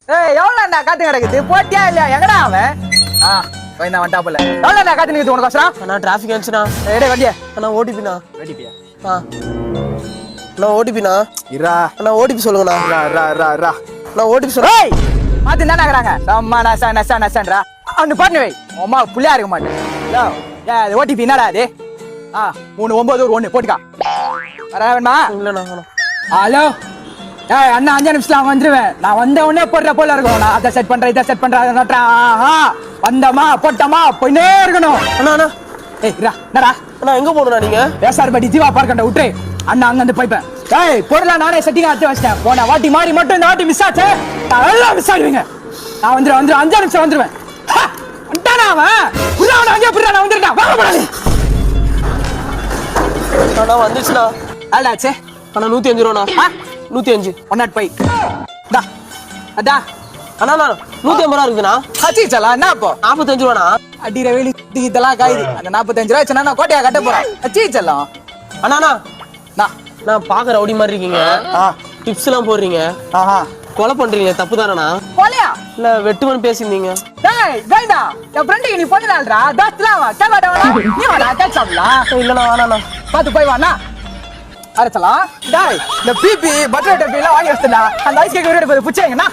ஏய் எவ்வளோண்ணா காத்து கிடக்குது போட்டியா இல்லையா எங்கடா அவன் போய் வண்டா போல எவ்வளோண்ணா காத்து நிற்குது உனக்கு அவசரம் அண்ணா டிராஃபிக் ஆச்சுண்ணா. எடே வண்டியா அண்ணா ஓடிபிண்ணா. வெடிப்பியா அண்ணா ஓடிபிண்ணா. இரா அண்ணா ஓடிபி சொல்லுங்கண்ணா. ரா ரா ரா ரா அண்ணா ஓடிபி சொல்லுங்க. ஏய் மாத்து என்ன நகராங்க அம்மா நசா நசா நசான்றா அவனு பண்ணு வை அம்மா புள்ளையா இருக்க மாட்டேன் ஓடிபி என்னடா அது 391 போட்டுக்கா வர வேணுமா இல்லண்ணா. ஹலோ ஏய் அண்ணா 5 நிமிஷத்துல வந்துருவேன் நான் வந்த உடனே போடுற போல இருக்கும் நான் அதை செட் பண்றேன் இதை செட் பண்றேன் வந்தமா போட்டமா போயினே இருக்கணும் அண்ணா அண்ணா ஏய் என்னடா அண்ணா எங்க போகணுண்ணா நீங்க? பேசார் படி ஜீவா பார்க்கண்ட விட்டுரு அண்ணா அங்க வந்து போய்ப்பேன் ஏய் பொருளா நானே செட்டிங் ஆச்சு வச்சிட்டேன் போன வாட்டி மாறி மட்டும் இந்த வாட்டி மிஸ் ஆச்சு எல்லாம் மிஸ் ஆடுவீங்க நான் வந்துடுவேன் 5 நிமிஷம் வந்துருவேன் வந்துட்டானா அவன் புறா அங்கே புறா நான் வந்துட்டேன் வாங்க போடாது அண்ணா வந்துச்சுண்ணா. ஆடாச்சே அண்ணா 105 ரூபாண்ணா. 105 105 அதா அண்ணா அண்ணா 150 ரூபா இருக்குதுண்ணா. ஹச்சிச்சலா என்ன அப்போ 45 ரூபாண்ணா. அடிற வேலி இதெல்லாம் காயுது அந்த 45 ரூபாய் வச்சு நான் கோட்டையா கட்ட போறேன் ஹச்சிச்சலாம் அண்ணா அண்ணா நான் பாக்க ரவுடி மாதிரி இருக்கீங்க. டிப்ஸ் எல்லாம் போடுறீங்க. கொலை பண்றீங்க தப்பு தானண்ணா? கொலையா இல்ல வெட்டுமன் பேசியிருந்தீங்க. டேய் கைடா என் ஃப்ரெண்டுக்கு நீ பொண்ணுடா தஸ்லாம் வா கேவாடா நீ வாடா கேட்சலாம் இல்லண்ணா வேணாண்ணா. பாத்து போய் வாண்ணா அரச்சலாம் டேய் இந்த பிபி பட்டர் டப்பி எல்லாம் வாங்கி வச்சுடா அந்த ஐஸ் கேக் ரெடி பண்ணி புடிச்சேங்கண்ணா